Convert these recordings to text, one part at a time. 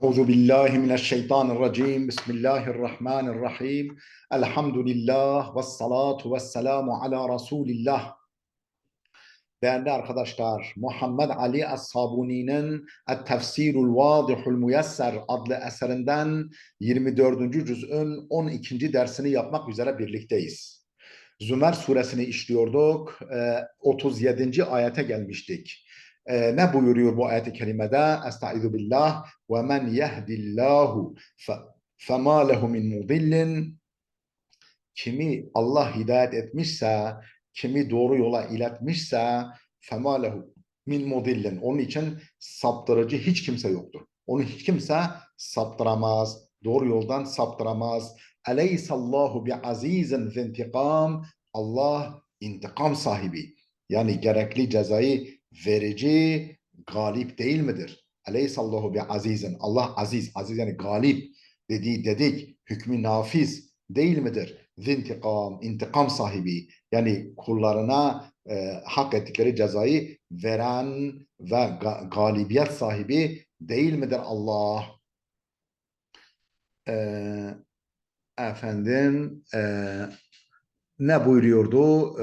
أعوذ بالله من الشيطان الرجيم بسم الله الرحمن الرحيم الحمد لله والصلاة والسلام على رسول الله. Değerli arkadaşlar, Muhammed Ali Es-Sabuni'nin Et-Tefsirul Vadihul Müyesser adlı eserinden 24. cüz'ün 12. dersini yapmak üzere birlikteyiz. Zümer suresini işliyorduk. 37. ayete gelmiştik. Ne buyuruyor bu ayet-i kerimede? Estaizu billah ve men yehdillahu fema lehu min mudillin. Kimi Allah hidayet etmişse, kimi doğru yola iletmişse fema lehu min mudillin. Onun için saptırıcı hiç kimse yoktur. Onu hiç kimse saptıramaz. Doğru yoldan saptıramaz. Aleyhisallahu bi azizin zintikam. Allah intikam sahibi. Yani gerekli cezayı verici, galip değil midir? Aleyhisallahu bi azizin. Allah aziz. Aziz yani galip dedik. Hükmü nafiz değil midir? Zintikam, intikam sahibi. Yani kullarına hak ettikleri cezayı veren ve galibiyet sahibi değil midir Allah? E, efendim ne buyuruyordu?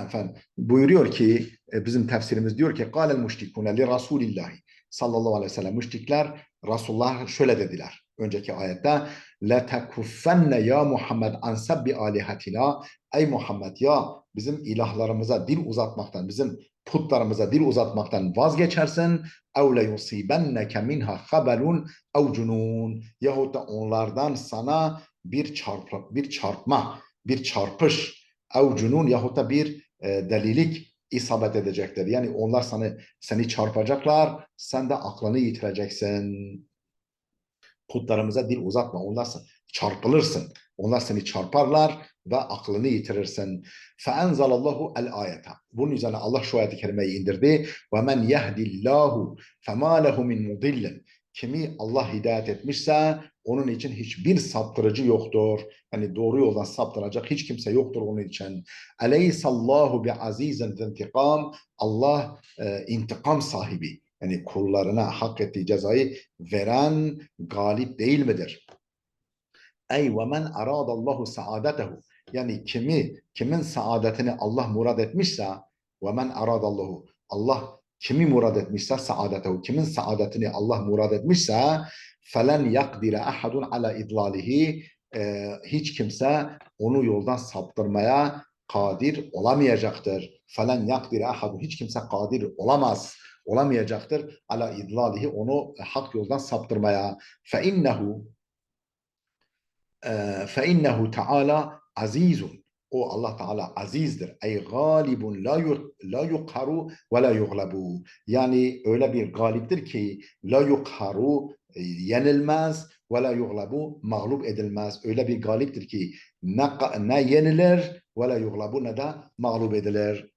Efendim, buyuruyor ki bizim tefsirimiz diyor ki قال المشركون لرسول الله sallallahu aleyhi ve sellem, müşrikler Resulullah şöyle dediler önceki ayette: la tekuffenne ya Muhammed an sabbi alihatina. Ey Muhammed, ya bizim ilahlarımıza dil uzatmaktan, bizim putlarımıza dil uzatmaktan vazgeçersin. ev le yusibenneke minha habelun ev cunun. Yahut da onlardan sana bir çarpma, bir çarpış, ev cunun yahut da bir delilik isabet edecektir. Yani onlar seni çarpacaklar, sen de aklını yitireceksin. Putlarımıza dil uzatma, onlar çarpılırsın. Onlar seni çarparlar ve aklını yitirirsin. فَاَنْزَلَ اللّٰهُ الْآيَةَ. Bunun üzerine Allah şu ayet-i kerimeyi indirdi. وَمَنْ يَهْدِ اللّٰهُ فَمَا لَهُ مِنْ مُضِلٍ. Kimi Allah hidayet etmişse onun için hiçbir saptırıcı yoktur. Yani doğru yoldan saptıracak hiç kimse yoktur onun için. Aleyhisallahu bi azizin intikam. Allah intikam sahibi. Yani kullarına hak ettiği cezayı veren galip değil midir? Ey ve men aradallahu saadetehu. Yani kimin saadetini Allah murad etmişse, ve men aradallahu, Allah kimi murad etmişse saadetehu, kimin saadetini Allah murad etmişse felen yakdire ahadun ala idlalihi. Hiç kimse onu yoldan saptırmaya kadir olamayacaktır. Felen yakdire ahadun, hiç kimse kadir olamayacaktır ala idlalihi, onu hak yoldan saptırmaya. Fe innehu فَاِنَّهُ Teala azizun. O Allah Teala azizdir. Ey galibun la yukharu ve la yuglabu. Yani öyle bir galiptir ki la yukharu, yenilmez, ve la yuglabu, mağlup edilmez. Öyle bir galiptir ki ne yenilir ve la yuglabu, ne de mağlup edilir.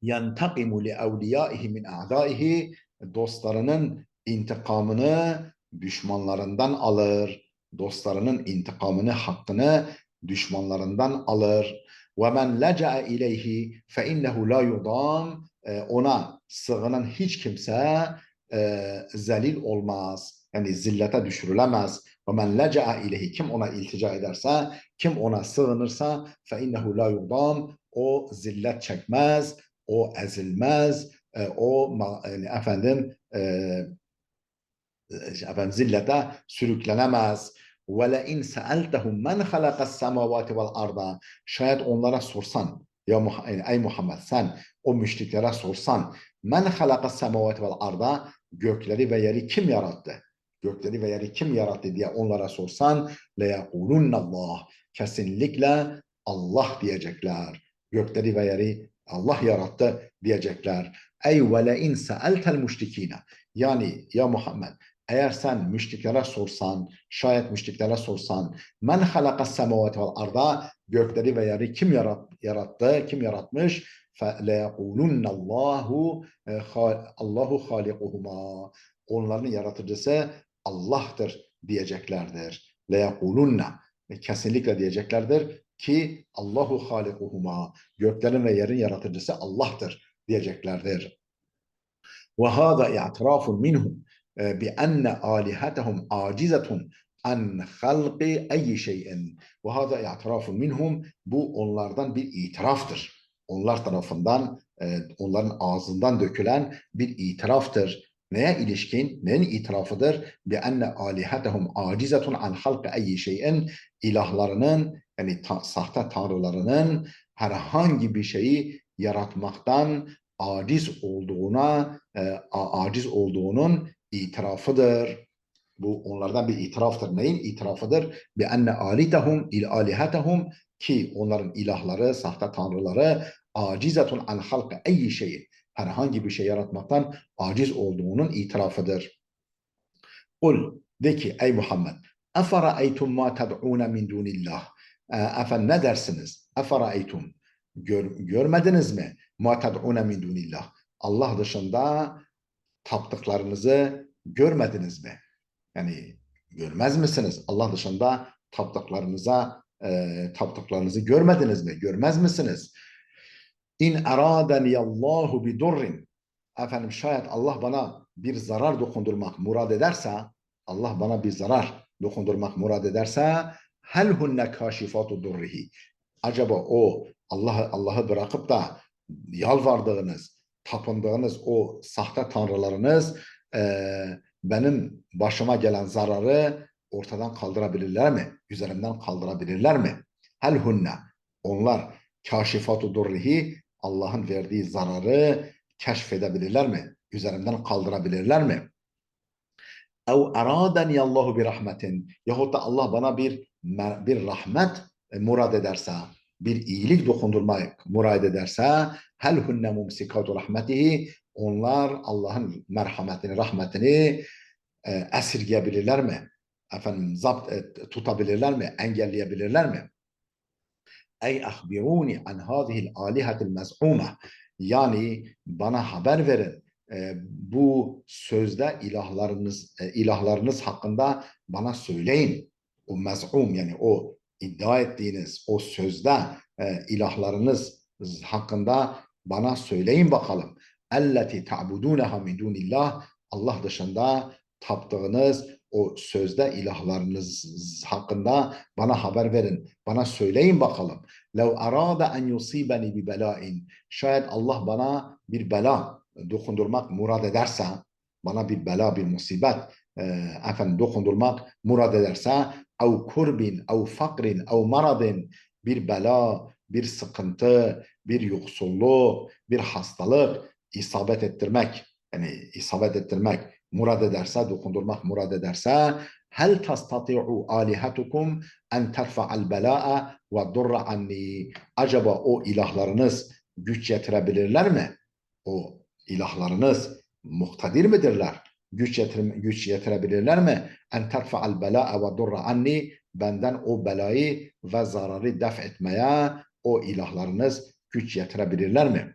Yantakimu li evliyaihi min a'daihi. Dostlarının intikamını düşmanlarından alır. Dostlarının intikamını, hakkını düşmanlarından alır. وَمَنْ لَجَأَ اِلَيْهِ فَاِنَّهُ لَا يُضَامْ. Ona sığınan hiç kimse zelil olmaz. Yani zillete düşürülemez. وَمَنْ لَجَأَ اِلَيْهِ. Kim ona iltica ederse, kim ona sığınırsa فَاِنَّهُ لَا يُضَامْ. O zillet çekmez, o ezilmez, o yani zillete sürüklenemez. وَلَاِنْ سَأَلْتَهُمْ مَنْ خَلَقَ السَّمَاوَاتِ وَالْاَرْضَ. Şayet onlara sorsan, ey Muhammed, sen o müşriklere sorsan, men halaka semavati vel arda, gökleri ve yeri kim yarattı? Gökleri ve yeri kim yarattı diye onlara sorsan, le yekulunna Allah. Kesinlikle Allah diyecekler. Gökleri ve yeri Allah yarattı diyecekler. Ey ve le in sa'altel müşrikine. Yani ya Muhammed, eğer sen müşriklere sorsan, şayet müşriklere sorsan, men halakas semavati vel arda, gökleri ve yeri kim yarattı, kim yaratmış? فَلَيَقُولُنَّ Allahu halikuhuma. Onların yaratıcısı Allah'tır diyeceklerdir. لَيَقُولُنَّ, kesinlikle diyeceklerdir ki Allahu halikuhuma, göklerin ve yerin yaratıcısı Allah'tır diyeceklerdir. وَهَذَا اِعْتِرَافٌ minhum. bi enne alihatehum acizatun an halqi ayyi şeyin ve hada i'tirafun minhum, bu onlardan bir itiraftır. Onlar tarafından onların ağzından dökülen bir itiraftır. Neye ilişkin? Neyin itirafıdır? Bi enne alihatehum acizatun an halqi ayyi şeyin, ilahlarının yani sahte tanrılarının herhangi bir şeyi yaratmaktan aciz olduğunun itirafıdır. Bu onlardan bir itiraftır. Neyin itirafıdır? Bi enne alihatehum, ki onların ilahları, sahte tanrıları acizatun an halka eyyi şeyin, herhangi bir şey yaratmaktan aciz olduğunun itirafıdır. Kul, de ki ey Muhammed, efera'eytum ma ted'ûne min dunillah, efendim ne dersiniz? Efera'eytum, görmediniz mi? Ma ted'ûne min dunillah, Allah dışında taptıklarınızı görmediniz mi? Yani görmez misiniz? Allah dışında taptıklarınızı görmediniz mi? Görmez misiniz? İn eradeniyallahu bi durrin, efendim şayet Allah bana bir zarar dokundurmak murad ederse, Allah bana bir zarar dokundurmak murad ederse, hel hunne kaşifatu durrihi, acaba o Allah'ı bırakıp da yalvardığınız, tapındığınız o sahte tanrılarınız benim başıma gelen zararı ortadan kaldırabilirler mi? Üzerimden kaldırabilirler mi? Hel hunne, onlar kaşifatu durrihi, Allah'ın verdiği zararı keşfedebilirler mi? Üzerimden kaldırabilirler mi? Ev eradeni Allahu bir rahmetin, yahut da Allah bana bir rahmet murad ederse, bir iyilik dokundurmak murad ederse, hel hunne mumsikatu rahmetihi, onlar Allah'ın merhametini, rahmetini esirgeyebilirler mi? Efendim tutabilirler mi? Engelleyebilirler mi? Ey ahbiruni an hadihil alihatil mez'ume, yani bana haber verin bu sözde ilahlarınız hakkında bana söyleyin. O mez'um, yani o iddia ettiğiniz o sözde ilahlarınız hakkında bana söyleyin bakalım. Elleti ta'buduneha min dunillah, Allah dışında taptığınız o sözde ilahlarınız hakkında bana haber verin. Bana söyleyin bakalım. Lev arada en yusibeni bi belain, şayet Allah bana bir bela dokundurmak murad ederse, bana bir bela, bir musibet dokundurmak murad ederse, ev kurbin, ev fakrin, ev maradin, bir bela, bir sıkıntı, bir yoksulluk, bir hastalık isabet ettirmek murad ederse, dokundurmak murad ederse, hel tastati'u alihatukum en terfa'al bela'a ve durra anni, acaba o ilahlarınız güç yetirebilirler mi? O ilahlarınız muhtadir midirler? Güç yetirebilirler mi? En terfa'al bela'a ve durra anni, benden o belayı ve zararı def etmeye o ilahlarınız güç yetirebilirler mi?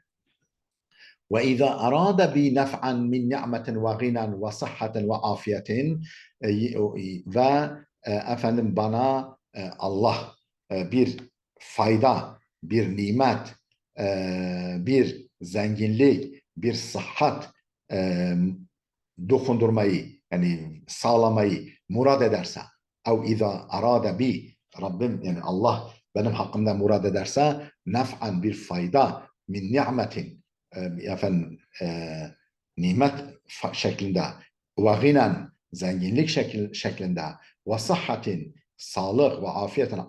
وإذا أراد بي نفعا من نعمة وغنى وصحة وعافية, ve efendim bana Allah bir fayda, bir nimet, bir zenginlik, bir sıhhat dokundurmayı, yani sağlamayı murad ederse, ev izâ arâde bi, Rabbim yani Allah benim hakkımda murad ederse, nef'an, bir fayda, min ni'metin, efendim nimet şeklinde, ve ginen, zenginlik şeklinde, ve sıhhatin, sağlık ve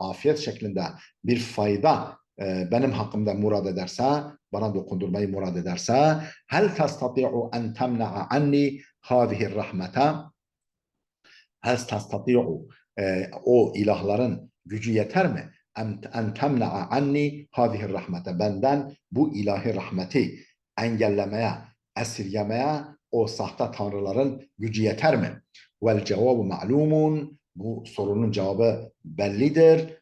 afiyet şeklinde bir fayda benim hakkımda murad ederse, bana dokundurmayı murad ederse, hel tastati'u en temna'a anni hâzihi rahmete, hel tastati'u, o ilahların gücü yeter mi? En temna'a anni hâzihi rahmete, benden bu ilahi rahmeti engellemeye, esirgemeye o sahte tanrıların gücü yeter mi? Vel cevabu ma'lumun, bu sorunun cevabı bellidir.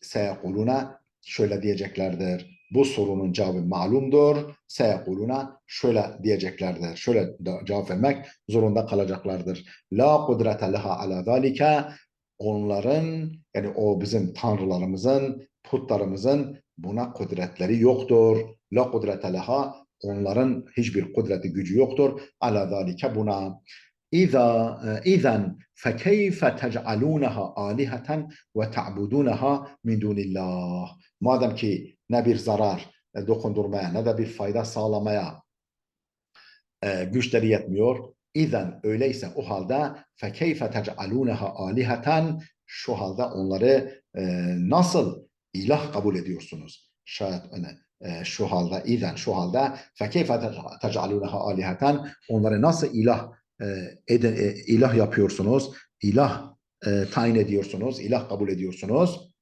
Seyekuluna, şöyle diyeceklerdir. Bu sorunun cevabı malumdur. Seyekuluna, şöyle diyeceklerdir. Şöyle cevap vermek zorunda kalacaklardır. La kudrete leha ala zalike, onların, yani o bizim tanrılarımızın, putlarımızın buna kudretleri yoktur. La kudrete leha, onların hiçbir kudreti, gücü yoktur. Ala zalike, buna. İzen fekeyfe tec'alûneha âliheten ve ta'budûneha min dûnillah. Madem ki ne bir zarar dokundurmaya ne de bir fayda sağlamaya güçleri yetmiyor. İzen öyleyse o halde fekeyfe tec'alûneha âliheten, şu halde onları nasıl ilah kabul ediyorsunuz? Şayet şu halde şu halde fekeyfe tec'alûneha âliheten, onları nasıl ilah yapıyorsunuz? İlah tayin ediyorsunuz, ilah kabul ediyorsunuz.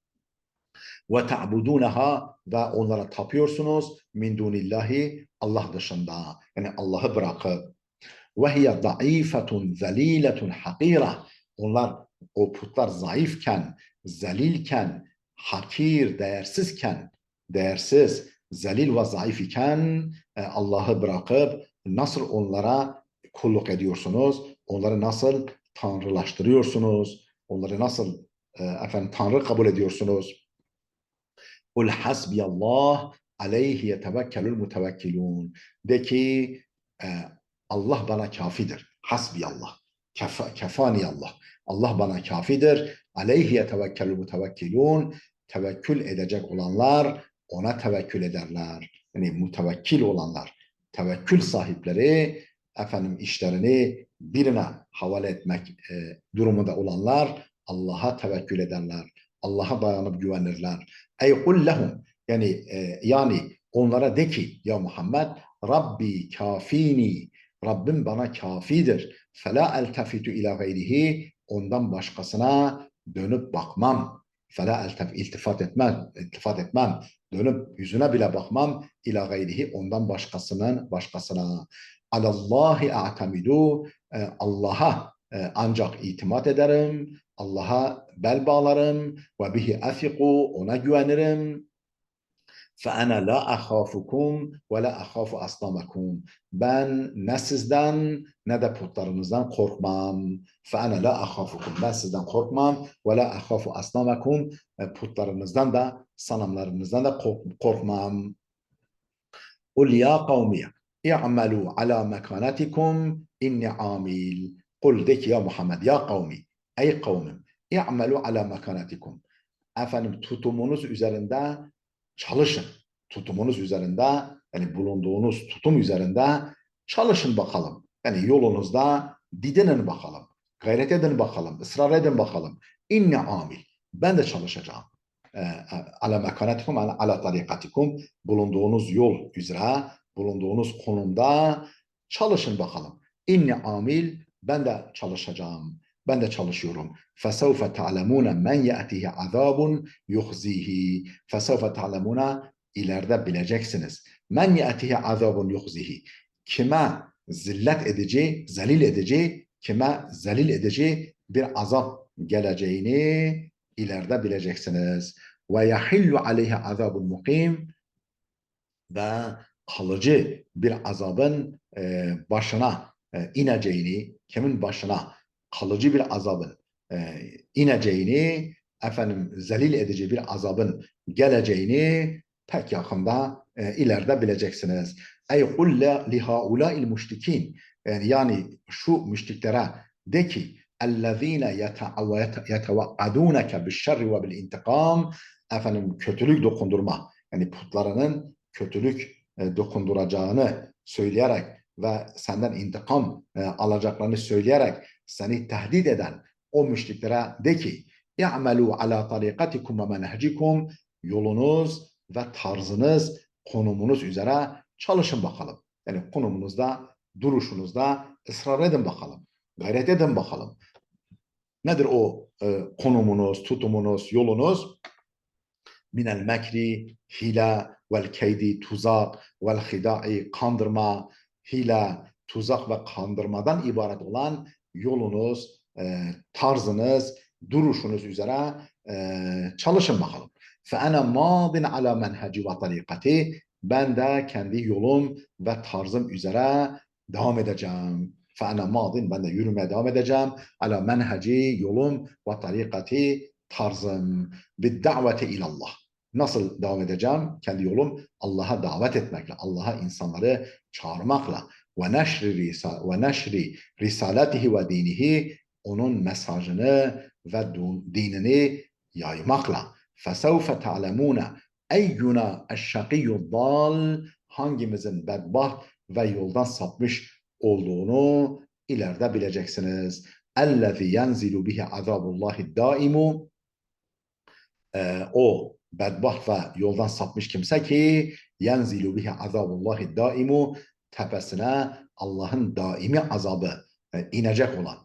Ve ta'budunaha, ve onlara tapıyorsunuz, min dunillahi, Allah dışında. Yani Allah'ı bırakıp. Ve hiye zayıfetun zeliletun hakira. Onlar, o putlar zayıfken, zelilken, hakir, değersizken, değersiz, zelil ve zayıf iken Allah'ı bırakıp nasıl onlara kulluk ediyorsunuz? Onları nasıl tanrılaştırıyorsunuz? Onları nasıl tanrı kabul ediyorsunuz? Kul hasbiyallah aleyhi yetevekkelul mutevekkilun. De ki Allah bana kafidir. Hasbiyallah. Kefani Allah. Allah bana kafidir. Aleyhi yetevekkelul mutevekkilun. Tevekkül edecek olanlar ona tevekkül ederler. Yani mutevekkil olanlar, tevekkül sahipleri, işlerini birine havale etmek durumunda olanlar Allah'a tevekkül ederler. Allah'a dayanıp güvenirler. Ey kul lehum, yani onlara de ki ya Muhammed, Rabbi kafini, Rabbim bana kafidir. Fela eltefitu ila gayrihi, ondan başkasına dönüp bakmam. Fela iltifat etmem. Dönüp yüzüne bile bakmam. İla gayrihi, ondan başkasına. Alallahi a'tamidu, Allah'a ancak itimat ederim. Allah'a bel bağlarım. Ve bihi afiku, ona güvenirim. فَاَنَا لَا أَخَافُكُمْ وَلَا أَخَافُ أَصْنَامَكُمْ. Ben ne sizden ne de putlarınızdan korkmam. فَاَنَا لَا أَخَافُكُمْ. Ben sizden korkmam. وَلَا أَخَافُ أَصْنَامَكُمْ. Putlarınızdan da, sanamlarınızdan da korkmam. قُلْ يَا قَوْمِيَ اِعْمَلُوا عَلَى مَكَانَتِكُمْ اِنِّ عَامِلٌ. Kul de ki ya Muhammed, ya kavmi, ey kavmim, i'malu ala mekanetikum. Tutumunuz üzerinde çalışın. Tutumunuz üzerinde, yani bulunduğunuz tutum üzerinde çalışın bakalım. Yani yolunuzda didinin bakalım. Gayret edin bakalım. Israr edin bakalım. İnne amil. Ben de çalışacağım. Ala mekanetikum, ala tarikatikum. Bulunduğunuz yol üzere, bulunduğunuz konumda çalışın bakalım. İnne amil. Ben de çalışacağım. Ben de çalışıyorum. فَسَوْفَ تَعْلَمُونَ مَنْ يَأْتِهِ عَذَابٌ يُخْزِيهِ. فَسَوْفَ تَعْلَمُونَ, ileride bileceksiniz. مَنْ يَأْتِهِ عَذَابٌ يُخْزِيهِ. Kime zillet edici, zelil edici, kime zelil edici bir azap geleceğini ileride bileceksiniz. وَيَحِلُّ عَلَيْهِ عَذَابٌ مُقِيمٌ. Ve kalıcı bir azabın başına ineceğini, kimin başına kalıcı bir azabın ineceğini, zelil edici bir azabın geleceğini pek yakında ileride bileceksiniz. Ey kulle lihaulâil müşrikin, yani şu müşriklere de ki ellezîne yetevaadûneke bişşerri ve bil intikam, kötülük dokundurma, yani putlarının kötülük dokunduracağını söyleyerek ve senden intikam alacaklarını söyleyerek seni tehdit eden o müşriklere de ki i'melû alâ tarikatikum ve menhecikum, yolunuz ve tarzınız, konumunuz üzere çalışın bakalım. Yani konumunuzda, duruşunuzda ısrar edin bakalım. Gayret edin bakalım. Nedir o konumunuz, tutumunuz, yolunuz? Minel mekri, hile, vel keydi, tuzak, vel hidai, kandırma, hile, tuzak ve kandırmadan ibaret olan yolunuz, tarzınız, duruşunuz üzere çalışın bakalım. فَاَنَا مَاضٍ عَلَى مَنْهَجِ وَطَرِيقَتِ. Ben de kendi yolum ve tarzım üzere devam edeceğim. فَاَنَا مَاضٍ. Ben de yürümeye devam edeceğim. عَلَى menheci, yolum, ve tarikati, tarzım. بِالدَّعْوَةِ اِلَى اللّٰهِ. Nasıl devam edeceğim? Kendi yolum Allah'a davet etmekle, Allah'a insanları çağırmakla. ve neşri risaletihi ve dinihi, onun mesajını ve dinini yaymakla. Fesevfe ta'lemune eyyuna eşşakiyyud dal, hangimizin bedbaht ve yoldan sapmış olduğunu ileride bileceksiniz. Ellezî yenzilu bihi azabullahi daimu, o bedbaht ve yoldan sapmış kimse ki yenzilu bihi azabullahi daimu, tepesine Allah'ın daimi azabı inecek olan,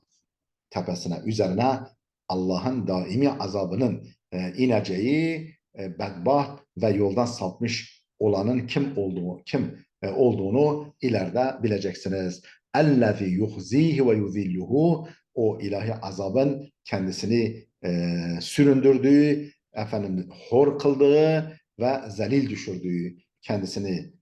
tepesine, üzerine Allah'ın daimi azabının ineceği bedbaht ve yoldan sapmış olanın kim olduğunu ileride bileceksiniz. Ellezî yuhzihi ve yuzilluhu, o ilahi azabın kendisini süründürdüğü, hor kıldığı ve zelil düşürdüğü, kendisini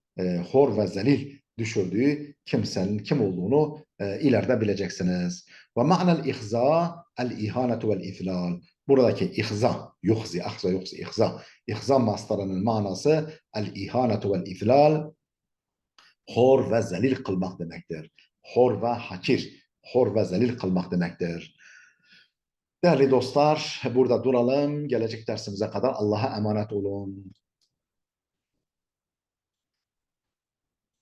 hor ve zelil düşürdüğü kimsenin kim olduğunu ileride bileceksiniz. Ve ma'nel ihza el-ihanetu vel-izlal. Buradaki ihza, yuhzi, ahza, yuhzi, ihza. İhza mastarının manası el-ihanetu vel-izlal, hor ve zelil kılmak demektir. Hor ve hakir, hor ve zelil kılmak demektir. Değerli dostlar, burada duralım. Gelecek dersimize kadar Allah'a emanet olun.